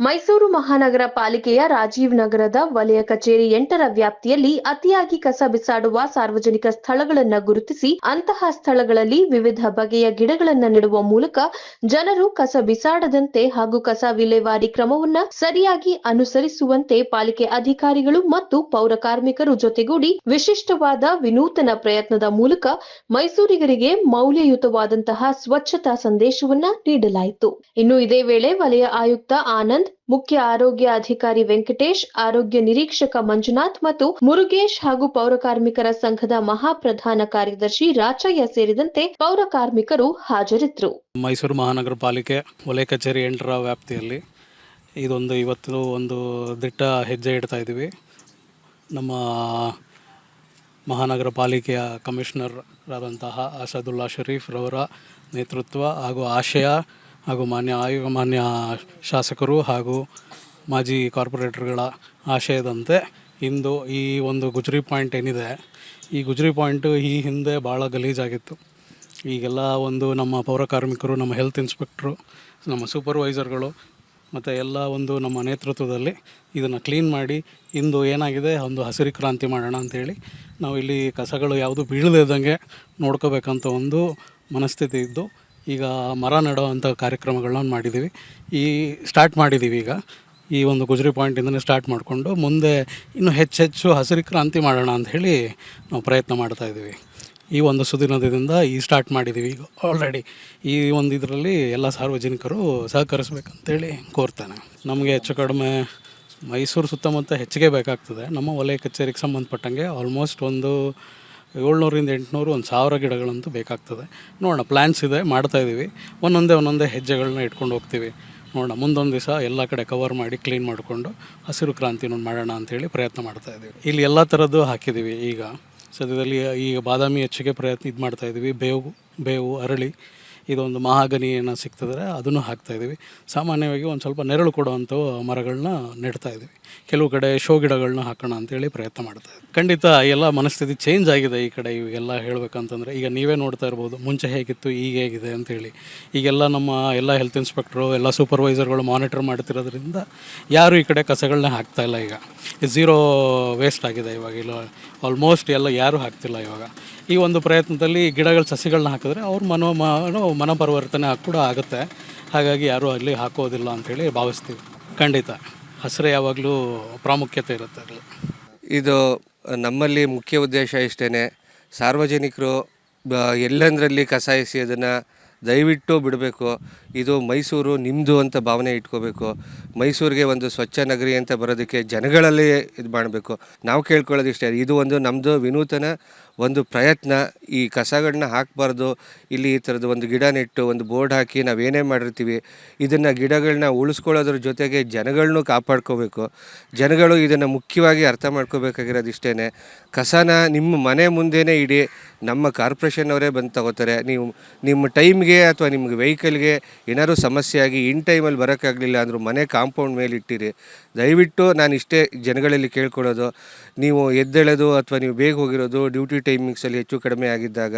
ಮೈಸೂರು ಮಹಾನಗರ ಪಾಲಿಕೆಯ ರಾಜೀವ್ ನಗರದ ವಲಯ ಕಚೇರಿ 8ರ ವ್ಯಾಪ್ತಿಯಲ್ಲಿ ಅತಿಯಾಗಿ ಕಸ ಬಿಸಾಡುವ ಸಾರ್ವಜನಿಕ ಸ್ಥಳಗಳನ್ನು ಗುರುತಿಸಿ ಅಂತಹ ಸ್ಥಳಗಳಲ್ಲಿ ವಿವಿಧ ಬಗೆಯ ಗಿಡಗಳನ್ನು ನೆಡುವ ಮೂಲಕ ಜನರು ಕಸ ಬಿಸಾಡದಂತೆ ಹಾಗೂ ಕಸ ವಿಲೇವಾರಿ ಕ್ರಮವನ್ನು ಸರಿಯಾಗಿ ಅನುಸರಿಸುವಂತೆ ಪಾಲಿಕೆ ಅಧಿಕಾರಿಗಳು ಮತ್ತು ಪೌರ ಕಾರ್ಮಿಕರು ಜೊತೆಗೂಡಿ ವಿಶಿಷ್ಟವಾದ ವಿನೂತನ ಪ್ರಯತ್ನದ ಮೂಲಕ ಮೈಸೂರಿಗರಿಗೆ ಮೌಲ್ಯಯುತವಾದಂತಹ ಸ್ವಚ್ಛತಾ ಸಂದೇಶವನ್ನ ನೀಡಲಾಯಿತು. ಇನ್ನು ಇದೇ ವೇಳೆ ವಲಯ ಆಯುಕ್ತ ಆನಂದ್, ಮುಖ್ಯ ಆರೋಗ್ಯ ಅಧಿಕಾರಿ ವೆಂಕಟೇಶ್, ಆರೋಗ್ಯ ನಿರೀಕ್ಷಕ ಮಂಜುನಾಥ್ ಮತ್ತು ಮುರುಗೇಶ್ ಹಾಗೂ ಪೌರ ಕಾರ್ಮಿಕರ ಸಂಘದ ಮಹಾಪ್ರಧಾನ ಕಾರ್ಯದರ್ಶಿ ರಾಚಯ್ಯ ಸೇರಿದಂತೆ ಪೌರ ಕಾರ್ಮಿಕರು ಹಾಜರಿದ್ದರು. ಮೈಸೂರು ಮಹಾನಗರ ಪಾಲಿಕೆ ವಲಯ ಕಚೇರಿ 8ರ ವ್ಯಾಪ್ತಿಯಲ್ಲಿ ಇವತ್ತು ಒಂದು ದಿಟ್ಟ ಹೆಜ್ಜೆ ಇಡ್ತಾ ಇದ್ದೀವಿ. ನಮ್ಮ ಮಹಾನಗರ ಪಾಲಿಕೆಯ ಕಮಿಷನರ್ ಆದಂತಹ ಅಸದುಲ್ಲಾ ಶರೀಫ್ ರವರ ನೇತೃತ್ವ ಹಾಗೂ ಆಶಯ ಹಾಗೂ ಮಾನ್ಯ ಶಾಸಕರು ಹಾಗೂ ಮಾಜಿ ಕಾರ್ಪೊರೇಟರ್ಗಳ ಆಶಯದಂತೆ ಇಂದು ಈ ಒಂದು ಗುಜರಿ ಪಾಯಿಂಟ್ ಏನಿದೆ, ಈ ಗುಜರಿ ಪಾಯಿಂಟು ಈ ಹಿಂದೆ ಭಾಳ ಗಲೀಜಾಗಿತ್ತು. ಈಗೆಲ್ಲ ನಮ್ಮ ಪೌರ ಕಾರ್ಮಿಕರು, ನಮ್ಮ ಹೆಲ್ತ್ ಇನ್ಸ್ಪೆಕ್ಟ್ರು, ನಮ್ಮ ಸೂಪರ್ವೈಸರ್ಗಳು ಮತ್ತು ಎಲ್ಲ ನಮ್ಮ ನೇತೃತ್ವದಲ್ಲಿ ಇದನ್ನು ಕ್ಲೀನ್ ಮಾಡಿ ಇಂದು ಏನಾಗಿದೆ ಒಂದು ಹಸಿರು ಕ್ರಾಂತಿ ಮಾಡೋಣ ಅಂಥೇಳಿ ನಾವು ಇಲ್ಲಿ ಕಸಗಳು ಯಾವುದು ಬೀಳದಿದ್ದಂಗೆ ನೋಡ್ಕೋಬೇಕಂತ ಒಂದು ಮನಸ್ಥಿತಿ ಇದ್ದು ಈಗ ಮರ ನೆಡುವಂಥ ಕಾರ್ಯಕ್ರಮಗಳನ್ನ ಸ್ಟಾರ್ಟ್ ಮಾಡಿದ್ದೀವಿ. ಈಗ ಈ ಒಂದು ಗುಜರಿ ಪಾಯಿಂಟಿಂದನೇ ಸ್ಟಾರ್ಟ್ ಮಾಡಿಕೊಂಡು ಮುಂದೆ ಇನ್ನೂ ಹೆಚ್ಚು ಹಸಿರು ಕ್ರಾಂತಿ ಮಾಡೋಣ ಅಂಥೇಳಿ ನಾವು ಪ್ರಯತ್ನ ಮಾಡ್ತಾಯಿದ್ದೀವಿ. ಈ ಒಂದು ಸುದಿನದಿಂದ ಸ್ಟಾರ್ಟ್ ಮಾಡಿದ್ದೀವಿ. ಈಗ ಆಲ್ರೆಡಿ ಈ ಇದರಲ್ಲಿ ಎಲ್ಲ ಸಾರ್ವಜನಿಕರು ಸಹಕರಿಸ್ಬೇಕಂತೇಳಿ ಕೋರ್ತೇನೆ. ನಮಗೆ ಹೆಚ್ಚು ಕಡಿಮೆ ಮೈಸೂರು ಸುತ್ತಮುತ್ತ ಹೆಚ್ಚಿಗೆ ಬೇಕಾಗ್ತದೆ. ನಮ್ಮ ವಲಯ ಕಚೇರಿಗೆ ಸಂಬಂಧಪಟ್ಟಂಗೆ ಆಲ್ಮೋಸ್ಟ್ ಒಂದು 700ರಿಂದ 800 1000 ಗಿಡಗಳಂತೂ ಬೇಕಾಗ್ತದೆ. ನೋಡೋಣ, ಪ್ಲ್ಯಾನ್ಸ್ ಇದೆ, ಮಾಡ್ತಾಯಿದ್ದೀವಿ. ಒಂದೊಂದೇ ಹೆಜ್ಜೆಗಳನ್ನ ಇಟ್ಕೊಂಡು ಹೋಗ್ತೀವಿ. ನೋಡೋಣ, ಮುಂದೊಂದು ದಿವಸ ಎಲ್ಲ ಕಡೆ ಕವರ್ ಮಾಡಿ ಕ್ಲೀನ್ ಮಾಡಿಕೊಂಡು ಹಸಿರು ಕ್ರಾಂತಿನ ಮಾಡೋಣ ಅಂಥೇಳಿ ಪ್ರಯತ್ನ ಮಾಡ್ತಾಯಿದ್ದೀವಿ. ಇಲ್ಲಿ ಎಲ್ಲ ಥರದ್ದು ಹಾಕಿದ್ದೀವಿ. ಈಗ ಸದ್ಯದಲ್ಲಿ ಈಗ ಬಾದಾಮಿ ಹೆಚ್ಚಿಗೆ ಮಾಡ್ತಾಯಿದ್ದೀವಿ. ಬೇವು, ಅರಳಿ, ಇದೊಂದು ಮಹಾಗನಿ ಏನೋ ಸಿಗ್ತದೆ ಅದನ್ನು ಹಾಕ್ತಾಯಿದ್ದೀವಿ. ಸಾಮಾನ್ಯವಾಗಿ ಒಂದು ಸ್ವಲ್ಪ ನೆರಳು ಕೊಡುವಂಥ ಮರಗಳನ್ನ ನೆಡ್ತಾಯಿದ್ದೀವಿ. ಕೆಲವು ಕಡೆ ಶೋ ಗಿಡಗಳನ್ನ ಹಾಕೋಣ ಅಂತೇಳಿ ಪ್ರಯತ್ನ ಮಾಡ್ತಾಯಿದ್ದೀವಿ. ಖಂಡಿತ ಎಲ್ಲ ಮನಸ್ಥಿತಿ ಚೇಂಜ್ ಆಗಿದೆ ಈ ಕಡೆ. ಇವೆಲ್ಲ ಹೇಳಬೇಕಂತಂದರೆ ಈಗ ನೀವೇ ನೋಡ್ತಾ ಇರ್ಬೋದು, ಮುಂಚೆ ಹೇಗಿತ್ತು ಈಗ ಹೇಗಿದೆ ಅಂಥೇಳಿ. ಈಗೆಲ್ಲ ನಮ್ಮ ಎಲ್ಲ ಹೆಲ್ತ್ ಇನ್ಸ್ಪೆಕ್ಟ್ರು, ಎಲ್ಲ ಸೂಪರ್ವೈಸರ್ಗಳು ಮಾನಿಟರ್ ಮಾಡ್ತಿರೋದ್ರಿಂದ ಯಾರು ಈ ಕಡೆ ಕಸಗಳನ್ನ ಹಾಕ್ತಾಯಿಲ್ಲ. ಈಗ ಝೀರೋ ವೇಸ್ಟ್ ಆಗಿದೆ. ಇವಾಗ ಇಲ್ಲ ಆಲ್ಮೋಸ್ಟ್ ಎಲ್ಲ ಯಾರೂ ಹಾಕ್ತಿಲ್ಲ. ಇವಾಗ ಈ ಒಂದು ಪ್ರಯತ್ನದಲ್ಲಿ ಗಿಡಗಳ ಸಸಿಗಳನ್ನ ಹಾಕಿದ್ರೆ ಅವ್ರ ಮನೋಪರಿವರ್ತನೆ ಕೂಡ ಆಗುತ್ತೆ. ಹಾಗಾಗಿ ಯಾರೂ ಅಲ್ಲಿ ಹಾಕೋದಿಲ್ಲ ಅಂಥೇಳಿ ಭಾವಿಸ್ತೀವಿ. ಖಂಡಿತ ಹಸಿರು ಯಾವಾಗಲೂ ಪ್ರಾಮುಖ್ಯತೆ ಇರುತ್ತೆ. ಇದು ನಮ್ಮಲ್ಲಿ ಮುಖ್ಯ ಉದ್ದೇಶ ಇಷ್ಟೇ, ಸಾರ್ವಜನಿಕರು ಎಲ್ಲಂದರಲ್ಲಿ ಕಸ ಎಸೆಯೋದನ್ನು ದಯವಿಟ್ಟು ಬಿಡಬೇಕು. ಇದು ಮೈಸೂರು ನಿಮ್ಮದು ಅಂತ ಭಾವನೆ ಇಟ್ಕೋಬೇಕು. ಮೈಸೂರಿಗೆ ಒಂದು ಸ್ವಚ್ಛ ನಗರಿ ಅಂತ ಬರೋದಕ್ಕೆ ಜನಗಳಲ್ಲಿ ಇದು ಮಾಡಬೇಕು. ನಾವು ಕೇಳ್ಕೊಳ್ಳೋದು ಇಷ್ಟೇ, ಇದು ನಮ್ಮದು ವಿನೂತನ ಒಂದು ಪ್ರಯತ್ನ. ಈ ಕಸಗಳನ್ನ ಹಾಕಬಾರ್ದು. ಇಲ್ಲಿ ಈ ಥರದ್ದು ಒಂದು ಗಿಡ ನೆಟ್ಟು ಒಂದು ಬೋರ್ಡ್ ಹಾಕಿ ನಾವೇನೇ ಮಾಡಿರ್ತೀವಿ, ಇದನ್ನು ಗಿಡಗಳನ್ನ ಉಳಿಸ್ಕೊಳ್ಳೋದ್ರ ಜೊತೆಗೆ ಜನಗಳನ್ನೂ ಕಾಪಾಡ್ಕೋಬೇಕು. ಜನಗಳು ಇದನ್ನು ಮುಖ್ಯವಾಗಿ ಅರ್ಥ ಮಾಡ್ಕೋಬೇಕಾಗಿರೋದು ಇಷ್ಟೇ. ಕಸನ ನಿಮ್ಮ ಮನೆ ಮುಂದೆನೇ ಇಡಿ, ನಮ್ಮ ಕಾರ್ಪೊರೇಷನ್ನವರೇ ಬಂದು ತಗೋತಾರೆ. ನೀವು ನಿಮ್ಮ ಟೈಮ್ಗೆ ಅಥವಾ ನಿಮ್ಗೆ ವೆಹಿಕಲ್ಗೆ ಏನಾದ್ರು ಸಮಸ್ಯೆ ಆಗಿ ಇನ್ ಟೈಮಲ್ಲಿ ಬರೋಕ್ಕಾಗಲಿಲ್ಲ ಅಂದರೂ ಮನೆ ಕಾಂಪೌಂಡ್ ಮೇಲೆ ಇಟ್ಟಿರಿ. ದಯವಿಟ್ಟು ನಾನು ಇಷ್ಟೇ ಜನಗಳಲ್ಲಿ ಕೇಳ್ಕೊಳ್ಳೋದು, ನೀವು ಎದ್ದೇಳೋದು ಅಥವಾ ನೀವು ಬೇಗ ಹೋಗಿರೋದು ಡ್ಯೂಟಿ ಟೈಮಿಂಗ್ಸಲ್ಲಿ ಹೆಚ್ಚು ಕಡಿಮೆ ಆಗಿದ್ದಾಗ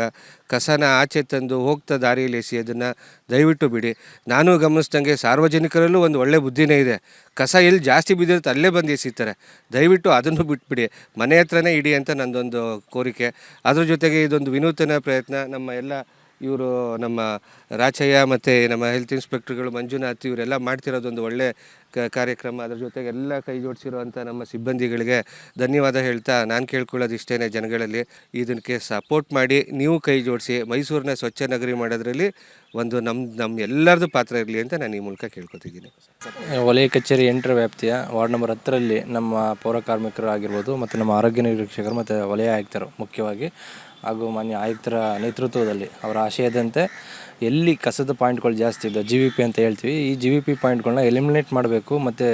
ಕಸನ ಆಚೆ ತಂದು ಹೋಗ್ತಾ ದಾರಿಯಲ್ಲಿ ಎಸೆಯೋದನ್ನು ದಯವಿಟ್ಟು ಬಿಡಿ. ನಾನು ಗಮನಿಸ್ದಂಗೆ ಸಾರ್ವಜನಿಕರಲ್ಲೂ ಒಂದು ಒಳ್ಳೆ ಬುದ್ಧಿನೇ ಇದೆ. ಕಸ ಎಲ್ಲಿ ಜಾಸ್ತಿ ಬಿದ್ದಿರುತ್ತೆ ಅಲ್ಲೇ ಬಂದು ಎಸಿತಾರೆ. ದಯವಿಟ್ಟು ಅದನ್ನು ಬಿಟ್ಬಿಡಿ, ಮನೆ ಹತ್ರನೇ ಇಡಿ ಅಂತ ನನ್ನದೊಂದು ಕೋರಿಕೆ. ಅದ್ರ ಜೊತೆಗೆ ಇದೊಂದು ವಿನೂತನ ಪ್ರಯತ್ನ. ನಮ್ಮ ರಾಚಯ್ಯ ಮತ್ತು ನಮ್ಮ ಹೆಲ್ತ್ ಇನ್ಸ್ಪೆಕ್ಟರ್ಗಳು ಮಂಜುನಾಥ್ ಇವರೆಲ್ಲ ಮಾಡ್ತಿರೋದೊಂದು ಒಳ್ಳೆ ಕಾರ್ಯಕ್ರಮ. ಅದ್ರ ಜೊತೆಗೆ ಎಲ್ಲ ಕೈ ಜೋಡಿಸಿರುವಂಥ ನಮ್ಮ ಸಿಬ್ಬಂದಿಗಳಿಗೆ ಧನ್ಯವಾದ ಹೇಳ್ತಾ ನಾನು ಕೇಳ್ಕೊಳ್ಳೋದು ಇಷ್ಟೇ, ಜನಗಳಲ್ಲಿ ಇದಕ್ಕೆ ಸಪೋರ್ಟ್ ಮಾಡಿ ನೀವು ಕೈ ಜೋಡಿಸಿ ಮೈಸೂರನ್ನ ಸ್ವಚ್ಛ ನಗರಿ ಮಾಡೋದ್ರಲ್ಲಿ ಒಂದು ನಮ್ಮ ಎಲ್ಲರದ್ದು ಪಾತ್ರ ಇರಲಿ ಅಂತ ನಾನು ಈ ಮೂಲಕ ಕೇಳ್ಕೊತಿದ್ದೀನಿ. ವಲಯ ಕಚೇರಿ 8ರ ವ್ಯಾಪ್ತಿಯ ವಾರ್ಡ್ ನಂಬರ್ 10ರಲ್ಲಿ ನಮ್ಮ ಪೌರ ಕಾರ್ಮಿಕರು ಆಗಿರ್ಬೋದು ಮತ್ತು ನಮ್ಮ ಆರೋಗ್ಯ ನಿರೀಕ್ಷಕರು ಮತ್ತು ವಲಯ ಆಯುಕ್ತರು ಮುಖ್ಯವಾಗಿ ಹಾಗೂ ಮಾನ್ಯ ಆಯುಕ್ತರ ನೇತೃತ್ವದಲ್ಲಿ ಅವರ ಆಶಯದಂತೆ ಎಲ್ಲಿ ಕಸದ ಪಾಯಿಂಟ್ಗಳು ಜಾಸ್ತಿ ಇದೆ, GVP ಅಂತ ಹೇಳ್ತೀವಿ, ಈ GVP ಪಾಯಿಂಟ್ಗಳನ್ನ ಎಲಿಮಿನೇಟ್ ಮಾಡಬೇಕು ಮತ್ತು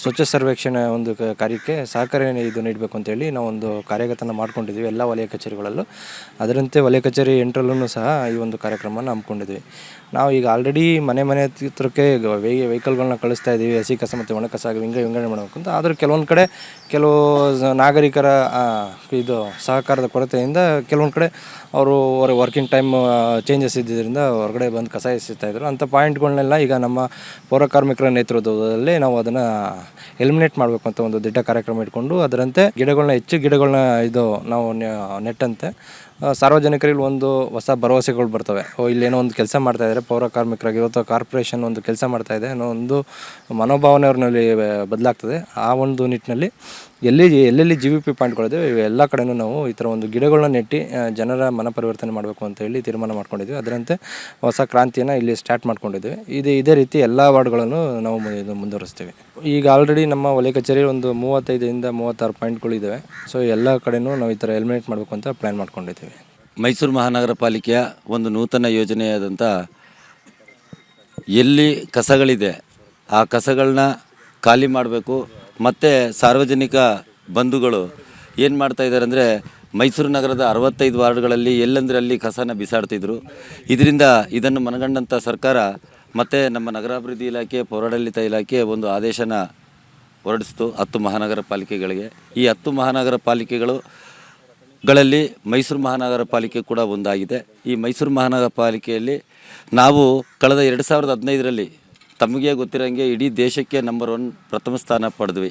ಸ್ವಚ್ಛ ಸರ್ವೇಕ್ಷಣೆ ಒಂದು ಕಾರ್ಯಕ್ಕೆ ಸಹಕಾರ ಇದು ನೀಡಬೇಕು ಅಂತೇಳಿ ನಾವು ಒಂದು ಕಾರ್ಯಗತನ ಮಾಡ್ಕೊಂಡಿದ್ದೀವಿ ಎಲ್ಲ ವಲಯ ಕಚೇರಿಗಳಲ್ಲೂ. ಅದರಂತೆ ವಲಯ ಕಚೇರಿ 8ರಲ್ಲೂ ಸಹ ಈ ಒಂದು ಕಾರ್ಯಕ್ರಮನ ಹಮ್ಮಿಕೊಂಡಿದ್ವಿ. ನಾವು ಈಗ ಆಲ್ರೆಡಿ ಮನೆ ಹತ್ರಕ್ಕೆ ವೆಹಿಕಲ್ಗಳನ್ನ ಕಳಿಸ್ತಾ ಇದ್ದೀವಿ, ಹಸಿ ಕಸ ಮತ್ತು ಒಣ ಕಸ ವಿಂಗಡಣೆ ಮಾಡಬೇಕು ಅಂತ. ಆದರೆ ಕೆಲವೊಂದು ಕಡೆ ಕೆಲವು ನಾಗರಿಕರ ಸಹಕಾರದ ಕೊರತೆಯಿಂದ ಕೆಲವೊಂದು ಕಡೆ ಅವರು ವರ್ಕಿಂಗ್ ಟೈಮ್ ಚೇಂಜಸ್ ಇದ್ದಿದ್ದರಿಂದ ಹೊರಗಡೆ ಬಂದು ಕಸ ಎಸಿತಾಯಿದ್ರು. ಅಂಥ ಪಾಯಿಂಟ್ಗಳನ್ನೆಲ್ಲ ಈಗ ನಮ್ಮ ಪೌರ ಕಾರ್ಮಿಕರ ನೇತೃತ್ವದಲ್ಲಿ ನಾವು ಅದನ್ನು ಎಲಿಮಿನೇಟ್ ಮಾಡಬೇಕು ಅಂತ ಒಂದು ದಿಟ್ಟ ಕಾರ್ಯಕ್ರಮ ಇಟ್ಕೊಂಡು ಅದರಂತೆ ಹೆಚ್ಚು ಗಿಡಗಳನ್ನ ನಾವು ನೆಟ್ಟಂತೆ ಸಾರ್ವಜನಿಕರಿಗೆ ಒಂದು ಹೊಸ ಭರವಸೆಗಳು ಬರ್ತವೆ. ಇಲ್ಲೇನೋ ಒಂದು ಕೆಲಸ ಮಾಡ್ತಾಯಿದ್ದಾರೆ, ಪೌರ ಕಾರ್ಮಿಕರಾಗಿ ಅಥವಾ ಕಾರ್ಪೊರೇಷನ್ ಒಂದು ಕೆಲಸ ಮಾಡ್ತಾಯಿದೆ ಅನ್ನೋ ಒಂದು ಮನೋಭಾವನೆ ಅವ್ರನ್ನಲ್ಲಿ ಬದಲಾಗ್ತದೆ. ಆ ಒಂದು ನಿಟ್ಟಿನಲ್ಲಿ ಎಲ್ಲೆಲ್ಲಿ GVP ಪಾಯಿಂಟ್ಗಳಿದೆ ಎಲ್ಲ ಕಡೆಯೂ ನಾವು ಈ ಥರ ಒಂದು ಗಿಡಗಳನ್ನ ನೆಟ್ಟು ಜನರ ಮನ ಪರಿವರ್ತನೆ ಮಾಡಬೇಕು ಅಂತ ಹೇಳಿ ತೀರ್ಮಾನ ಮಾಡ್ಕೊಂಡಿದ್ವಿ. ಅದರಂತೆ ಹೊಸ ಕ್ರಾಂತಿಯನ್ನು ಇಲ್ಲಿ ಸ್ಟಾರ್ಟ್ ಮಾಡ್ಕೊಂಡಿದ್ದೀವಿ. ಇದೇ ರೀತಿ ಎಲ್ಲ ವಾರ್ಡ್ಗಳನ್ನು ನಾವು ಮುಂದುವರಿಸ್ತೀವಿ. ಈಗ ಆಲ್ರೆಡಿ ನಮ್ಮ ವಲಯ ಕಚೇರಿ ಒಂದು 35ರಿಂದ 36 ಪಾಯಿಂಟ್ಗಳು ಇದ್ದಾವೆ. ಸೊ ಎಲ್ಲ ಕಡೆಯೂ ನಾವು ಈ ಥರ ಎಲಿಮಿನೇಟ್ ಮಾಡಬೇಕು ಅಂತ ಪ್ಲ್ಯಾನ್ ಮಾಡ್ಕೊಂಡಿದ್ದೀವಿ. ಮೈಸೂರು ಮಹಾನಗರ ಪಾಲಿಕೆಯ ಒಂದು ನೂತನ ಯೋಜನೆಯಾದಂಥ ಎಲ್ಲಿ ಕಸಗಳಿದೆ ಆ ಕಸಗಳನ್ನ ಖಾಲಿ ಮಾಡಬೇಕು. ಮತ್ತು ಸಾರ್ವಜನಿಕ ಬಂಧುಗಳು ಏನು ಮಾಡ್ತಾಯಿದ್ದಾರೆ ಅಂದರೆ ಮೈಸೂರು ನಗರದ 65 ವಾರ್ಡ್ಗಳಲ್ಲಿ ಎಲ್ಲಂದರಲ್ಲಿ ಕಸನ ಬಿಸಾಡ್ತಿದ್ರು. ಇದನ್ನು ಮನಗಂಡಂಥ ಸರ್ಕಾರ ಮತ್ತು ನಮ್ಮ ನಗರಾಭಿವೃದ್ಧಿ ಇಲಾಖೆ, ಪೌರಾಡಳಿತ ಇಲಾಖೆ ಒಂದು ಆದೇಶನ ಹೊರಡಿಸ್ತು 10 ಮಹಾನಗರ ಪಾಲಿಕೆಗಳಿಗೆ. ಈ 10 ಮಹಾನಗರ ಪಾಲಿಕೆಗಳಲ್ಲಿ ಮೈಸೂರು ಮಹಾನಗರ ಪಾಲಿಕೆ ಕೂಡ ಒಂದಾಗಿದೆ. ಈ ಮೈಸೂರು ಮಹಾನಗರ ಪಾಲಿಕೆಯಲ್ಲಿ ನಾವು ಕಳೆದ 2015ರಲ್ಲಿ ತಮಗೆ ಗೊತ್ತಿರೋಂಗೆ ಇಡೀ ದೇಶಕ್ಕೆ ನಂಬರ್ 1 ಪ್ರಥಮ ಸ್ಥಾನ ಪಡೆದ್ವಿ.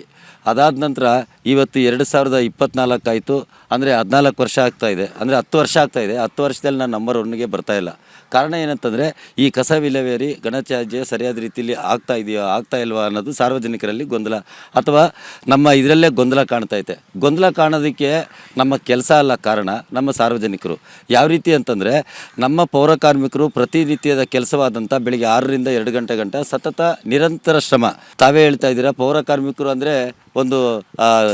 ಅದಾದ ನಂತರ ಇವತ್ತು 2024 ಆಯಿತು, ಅಂದರೆ 14 ವರ್ಷ ಆಗ್ತಾಯಿದೆ, ಅಂದರೆ 10 ವರ್ಷ ಆಗ್ತಾಯಿದೆ. 10 ವರ್ಷದಲ್ಲಿ ನಾನು ನಂಬರ್ 1ಗೆ ಬರ್ತಾಯಿಲ್ಲ. ಕಾರಣ ಏನಂತಂದರೆ ಈ ಕಸ ವಿಲೇವಾರಿ ಘನತ್ಯಾಜ್ಯ ಸರಿಯಾದ ರೀತಿಯಲ್ಲಿ ಆಗ್ತಾ ಇಲ್ವಾ ಅನ್ನೋದು ಸಾರ್ವಜನಿಕರಲ್ಲಿ ಗೊಂದಲ, ಅಥವಾ ನಮ್ಮ ಇದರಲ್ಲೇ ಗೊಂದಲ ಕಾಣ್ತೈತೆ. ಗೊಂದಲ ಕಾಣೋದಕ್ಕೆ ನಮ್ಮ ಕೆಲಸ ಅಲ್ಲ ಕಾರಣ, ನಮ್ಮ ಸಾರ್ವಜನಿಕರು. ಯಾವ ರೀತಿ ಅಂತಂದರೆ ನಮ್ಮ ಪೌರ ಕಾರ್ಮಿಕರು ಪ್ರತಿನಿತ್ಯದ ಕೆಲಸವಾದಂಥ ಬೆಳಿಗ್ಗೆ 6ರಿಂದ 2 ಗಂಟೆ ಸತತ ನಿರಂತರ ಶ್ರಮ. ತಾವೇ ಹೇಳ್ತಾ ಇದ್ದೀರಾ, ಪೌರ ಕಾರ್ಮಿಕರು ಅಂದರೆ ಒಂದು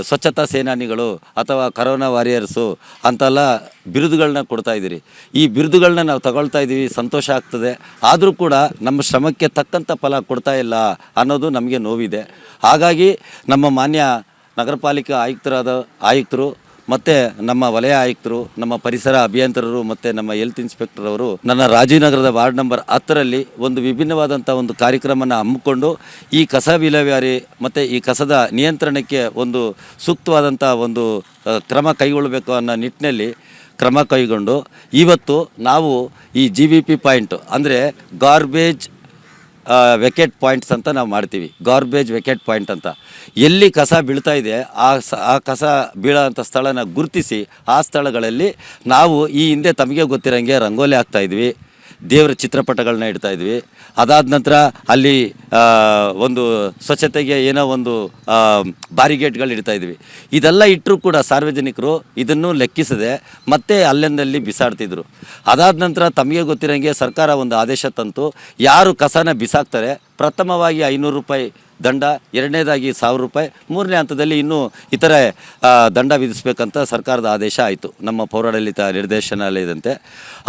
ಸ್ವಚ್ಛತಾ ಸೇನಾನಿಗಳು ಅಥವಾ ಕರೋನಾ ವಾರಿಯರ್ಸು ಅಂತೆಲ್ಲ ಬಿರುದುಗಳನ್ನ ಕೊಡ್ತಾ ಇದ್ದೀರಿ. ಈ ಬಿರುದುಗಳನ್ನ ನಾವು ತಗೊಳ್ತಾ ಇದ್ದೀವಿ, ಸಂತೋಷ ಆಗ್ತದೆ. ಆದರೂ ಕೂಡ ನಮ್ಮ ಶ್ರಮಕ್ಕೆ ತಕ್ಕಂಥ ಫಲ ಕೊಡ್ತಾ ಇಲ್ಲ ಅನ್ನೋದು ನಮಗೆ ನೋವಿದೆ. ಹಾಗಾಗಿ ನಮ್ಮ ಮಾನ್ಯ ನಗರ ಪಾಲಿಕೆ ಆಯುಕ್ತರು ಮತ್ತು ನಮ್ಮ ವಲಯ ಆಯುಕ್ತರು, ನಮ್ಮ ಪರಿಸರ ಅಭಿಯಂತರರು ಮತ್ತು ನಮ್ಮ ಹೆಲ್ತ್ ಇನ್ಸ್ಪೆಕ್ಟರ್ ಅವರು ನನ್ನ ರಾಜೀವ್ನಗರದ ವಾರ್ಡ್ ನಂಬರ್ 10ರಲ್ಲಿ ಒಂದು ವಿಭಿನ್ನವಾದಂಥ ಒಂದು ಕಾರ್ಯಕ್ರಮನ ಹಮ್ಮಿಕೊಂಡು ಈ ಕಸ ವಿಲೇವಾರಿ ಮತ್ತು ಈ ಕಸದ ನಿಯಂತ್ರಣಕ್ಕೆ ಒಂದು ಸೂಕ್ತವಾದಂಥ ಒಂದು ಕ್ರಮ ಕೈಗೊಳ್ಳಬೇಕು ಅನ್ನೋ ನಿಟ್ಟಿನಲ್ಲಿ ಕ್ರಮ ಕೈಗೊಂಡು ಇವತ್ತು ನಾವು ಈ GVP ಪಾಯಿಂಟು ಅಂದರೆ ಗಾರ್ಬೇಜ್ ವೆಕೆಟ್ ಪಾಯಿಂಟ್ಸ್ ಅಂತ ನಾವು ಮಾಡ್ತೀವಿ. ಗಾರ್ಬೇಜ್ ವೆಕೆಟ್ ಪಾಯಿಂಟ್ ಅಂತ ಎಲ್ಲಿ ಕಸ ಬೀಳ್ತಾ ಇದೆ ಆ ಕಸ ಬೀಳೋ ಅಂಥ ಸ್ಥಳನ ಗುರುತಿಸಿ ಆ ಸ್ಥಳಗಳಲ್ಲಿ ನಾವು ಈ ಹಿಂದೆ ತಮಗೆ ಗೊತ್ತಿರೋಂಗೆ ರಂಗೋಲಿ ಹಾಕ್ತಾಯಿದ್ವಿ, ದೇವರ ಚಿತ್ರಪಟಗಳನ್ನ ಇಡ್ತಾಯಿದ್ವಿ. ಅದಾದ ನಂತರ ಅಲ್ಲಿ ಒಂದು ಸ್ವಚ್ಛತೆಗೆ ಏನೋ ಒಂದು ಬ್ಯಾರಿಗೇಡ್ಗಳು ಇಡ್ತಾಯಿದ್ವಿ. ಇದೆಲ್ಲ ಇಟ್ಟರೂ ಕೂಡ ಸಾರ್ವಜನಿಕರು ಇದನ್ನು ಲೆಕ್ಕಿಸದೆ ಮತ್ತೆ ಅಲ್ಲೆಂದಲ್ಲಿ ಬಿಸಾಡ್ತಿದ್ರು. ಅದಾದ ನಂತರ ತಮಗೆ ಗೊತ್ತಿರೋಂಗೆ ಸರ್ಕಾರ ಒಂದು ಆದೇಶ ತಂತು, ಯಾರು ಕಸನ ಬಿಸಾಕ್ತಾರೆ ಪ್ರಥಮವಾಗಿ 500 ರೂಪಾಯಿ ದಂಡ, ಎರಡನೇದಾಗಿ 1000 ರೂಪಾಯಿ, ಮೂರನೇ ಹಂತದಲ್ಲಿ ಇನ್ನೂ ಇತರೆ ದಂಡ ವಿಧಿಸಬೇಕಂತ ಸರ್ಕಾರದ ಆದೇಶ ಆಯಿತು ನಮ್ಮ ಪೌರಾಡಳಿತ ನಿರ್ದೇಶನಾಲಯದಂತೆ.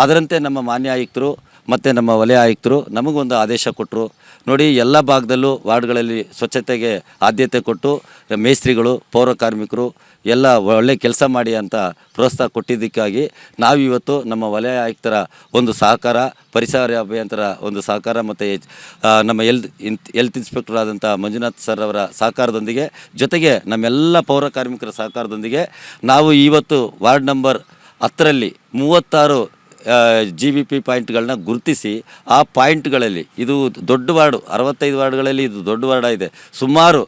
ಅದರಂತೆ ನಮ್ಮ ಮಾನ್ಯ ಆಯುಕ್ತರು ಮತ್ತು ನಮ್ಮ ವಲಯ ಆಯುಕ್ತರು ನಮಗೊಂದು ಆದೇಶ ಕೊಟ್ಟರು. ನೋಡಿ, ಎಲ್ಲ ಭಾಗದಲ್ಲೂ ವಾರ್ಡ್ಗಳಲ್ಲಿ ಸ್ವಚ್ಛತೆಗೆ ಆದ್ಯತೆ ಕೊಟ್ಟು ಮೇಸ್ತ್ರಿಗಳು, ಪೌರ ಕಾರ್ಮಿಕರು ಎಲ್ಲ ಒಳ್ಳೆ ಕೆಲಸ ಮಾಡಿ ಅಂತ ಪ್ರೋತ್ಸಾಹ ಕೊಟ್ಟಿದ್ದಕ್ಕಾಗಿ ನಾವಿವತ್ತು ನಮ್ಮ ವಲಯ ಆಯುಕ್ತರ ಒಂದು ಸಹಕಾರ, ಪರಿಸರ ಅಭಿಯಂತರ ಒಂದು ಸಹಕಾರ ಮತ್ತು ನಮ್ಮ ಹೆಲ್ತ್ ಇನ್ಸ್ಪೆಕ್ಟರ್ ಆದಂಥ ಮಂಜುನಾಥ್ ಸರ್ ಅವರ ಸಹಕಾರದೊಂದಿಗೆ, ಜೊತೆಗೆ ನಮ್ಮೆಲ್ಲ ಪೌರ ಕಾರ್ಮಿಕರ ಸಹಕಾರದೊಂದಿಗೆ ನಾವು ಇವತ್ತು ವಾರ್ಡ್ ನಂಬರ್ 10ರಲ್ಲಿ 36 GVP ಪಾಯಿಂಟ್ಗಳನ್ನ ಗುರುತಿಸಿ ಆ ಪಾಯಿಂಟ್ಗಳಲ್ಲಿ, ಇದು ದೊಡ್ಡ ವಾರ್ಡು, 65 ವಾರ್ಡ್ಗಳಲ್ಲಿ ಇದು ದೊಡ್ಡ ವಾರ್ಡ್ ಇದೆ. ಸುಮಾರು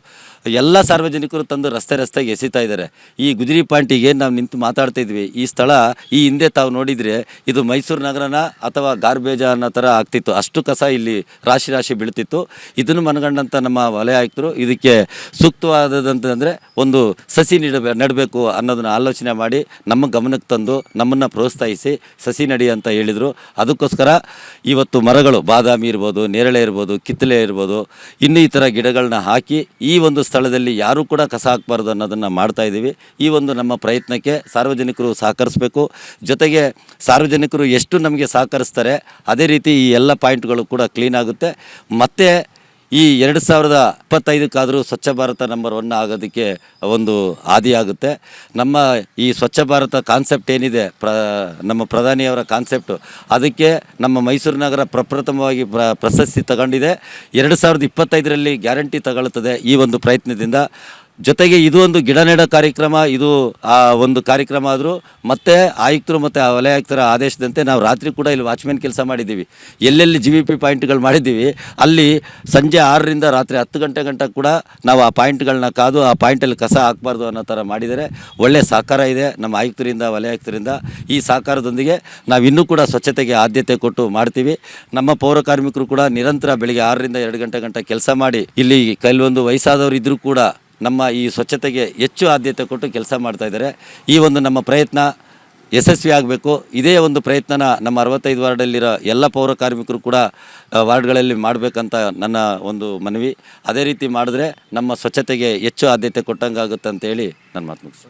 ಎಲ್ಲ ಸಾರ್ವಜನಿಕರು ತಂದು ರಸ್ತೆಗೆ ಎಸಿತಾ ಇದ್ದಾರೆ. ಈ ಗುಜರಿ ಪಾಯಿಂಟಿಗೆ ನಾವು ನಿಂತು ಮಾತಾಡ್ತಾ ಇದ್ವಿ. ಈ ಸ್ಥಳ ಈ ಹಿಂದೆ ತಾವು ನೋಡಿದರೆ ಇದು ಮೈಸೂರು ನಗರನ ಅಥವಾ ಗಾರ್ಬೇಜ ಅನ್ನೋ ಥರ ಆಗ್ತಿತ್ತು, ಅಷ್ಟು ಕಸ ಇಲ್ಲಿ ರಾಶಿ ಬೀಳ್ತಿತ್ತು. ಇದನ್ನು ಮನಗಂಡಂಥ ನಮ್ಮ ವಲಯ ಆಯುಕ್ತರು ಇದಕ್ಕೆ ಸೂಕ್ತವಾದದಂತಂದರೆ ಒಂದು ಸಸಿ ನೆಡಬೇಕು ಅನ್ನೋದನ್ನ ಆಲೋಚನೆ ಮಾಡಿ ನಮ್ಮ ಗಮನಕ್ಕೆ ತಂದು ನಮ್ಮನ್ನು ಪ್ರೋತ್ಸಾಹಿಸಿ ಸಸಿ ನಡಿ ಅಂತ ಹೇಳಿದರು. ಅದಕ್ಕೋಸ್ಕರ ಇವತ್ತು ಮರಗಳು, ಬಾದಾಮಿ ಇರ್ಬೋದು, ನೇರಳೆ ಇರ್ಬೋದು, ಕಿತ್ತಲೆ ಇರ್ಬೋದು, ಇನ್ನೂ ಈ ಥರ ಗಿಡಗಳನ್ನ ಹಾಕಿ ಈ ಒಂದು ಸ್ಥಳದಲ್ಲಿ ಯಾರೂ ಕೂಡ ಕಸ ಹಾಕಬಾರ್ದು ಅನ್ನೋದನ್ನು ಮಾಡ್ತಾ ಇದ್ದೀವಿ. ಈ ಒಂದು ನಮ್ಮ ಪ್ರಯತ್ನಕ್ಕೆ ಸಾರ್ವಜನಿಕರು ಸಹಕರಿಸಬೇಕು. ಜೊತೆಗೆ ಸಾರ್ವಜನಿಕರು ಎಷ್ಟು ನಮಗೆ ಸಹಕರಿಸ್ತಾರೆ ಅದೇ ರೀತಿ ಈ ಎಲ್ಲ ಪಾಯಿಂಟ್ಗಳು ಕೂಡ ಕ್ಲೀನ್ ಆಗುತ್ತೆ. ಮತ್ತು ಈ 2025 ಸ್ವಚ್ಛ ಭಾರತ ನಂಬರ್ 1 ಆಗೋದಕ್ಕೆ ಒಂದು ಆದಿಯಾಗುತ್ತೆ. ನಮ್ಮ ಈ ಸ್ವಚ್ಛ ಭಾರತ ಕಾನ್ಸೆಪ್ಟ್ ಏನಿದೆ, ನಮ್ಮ ಪ್ರಧಾನಿಯವರ ಕಾನ್ಸೆಪ್ಟು, ಅದಕ್ಕೆ ನಮ್ಮ ಮೈಸೂರು ನಗರ ಪ್ರಪ್ರಥಮವಾಗಿ ಪ್ರಶಸ್ತಿ ತಗೊಂಡಿದೆ. 2025ರಲ್ಲಿ ಗ್ಯಾರಂಟಿ ತಗೊಳ್ಳುತ್ತದೆ. ಈ ಒಂದು ಪ್ರಯತ್ನದಿಂದ ಜೊತೆಗೆ ಇದು ಒಂದು ಗಿಡ ನೆಡೋ ಕಾರ್ಯಕ್ರಮ, ಇದು ಒಂದು ಕಾರ್ಯಕ್ರಮ ಆದರೂ ಮತ್ತೆ ಆಯುಕ್ತರು ಮತ್ತು ವಲಯ ಆಯುಕ್ತರ ಆದೇಶದಂತೆ ನಾವು ರಾತ್ರಿ ಕೂಡ ಇಲ್ಲಿ ವಾಚ್ಮೆನ್ ಕೆಲಸ ಮಾಡಿದ್ದೀವಿ. ಎಲ್ಲೆಲ್ಲಿ GVP ಪಾಯಿಂಟ್ಗಳು ಮಾಡಿದ್ದೀವಿ ಅಲ್ಲಿ ಸಂಜೆ 6ರಿಂದ ರಾತ್ರಿ 10 ಗಂಟೆ ಗಂಟ ಕೂಡ ನಾವು ಆ ಪಾಯಿಂಟ್ಗಳನ್ನ ಕಾದು ಆ ಪಾಯಿಂಟಲ್ಲಿ ಕಸ ಹಾಕಬಾರ್ದು ಅನ್ನೋ ಥರ ಮಾಡಿದರೆ ಒಳ್ಳೆಯ ಸಹಕಾರ ಇದೆ ನಮ್ಮ ಆಯುಕ್ತರಿಂದ, ವಲಯ ಆಯುಕ್ತರಿಂದ. ಈ ಸಹಕಾರದೊಂದಿಗೆ ನಾವು ಇನ್ನೂ ಕೂಡ ಸ್ವಚ್ಛತೆಗೆ ಆದ್ಯತೆ ಕೊಟ್ಟು ಮಾಡ್ತೀವಿ. ನಮ್ಮ ಪೌರ ಕಾರ್ಮಿಕರು ಕೂಡ ನಿರಂತರ ಬೆಳಿಗ್ಗೆ 6ರಿಂದ 2 ಗಂಟೆ ಗಂಟ ಕೆಲಸ ಮಾಡಿ ಇಲ್ಲಿ ಕೆಲವೊಂದು ವಯಸ್ಸಾದವರು ಇದ್ದರೂ ಕೂಡ ನಮ್ಮ ಈ ಸ್ವಚ್ಛತೆಗೆ ಹೆಚ್ಚು ಆದ್ಯತೆ ಕೊಟ್ಟು ಕೆಲಸ ಮಾಡ್ತಾಯಿದ್ದಾರೆ. ಈ ಒಂದು ನಮ್ಮ ಪ್ರಯತ್ನ ಯಶಸ್ವಿ ಆಗಬೇಕು. ಇದೇ ಒಂದು ಪ್ರಯತ್ನನ ನಮ್ಮ 65 ವಾರ್ಡಲ್ಲಿರೋ ಎಲ್ಲ ಪೌರ ಕಾರ್ಮಿಕರು ಕೂಡ ವಾರ್ಡ್ಗಳಲ್ಲಿ ಮಾಡಬೇಕಂತ ನನ್ನ ಒಂದು ಮನವಿ. ಅದೇ ರೀತಿ ಮಾಡಿದ್ರೆ ನಮ್ಮ ಸ್ವಚ್ಛತೆಗೆ ಹೆಚ್ಚು ಆದ್ಯತೆ ಕೊಟ್ಟಂಗಾಗುತ್ತೆ ಅಂತೇಳಿ ನನ್ನ ಮಾತು ಮುಗಿಸ್ತೀನಿ.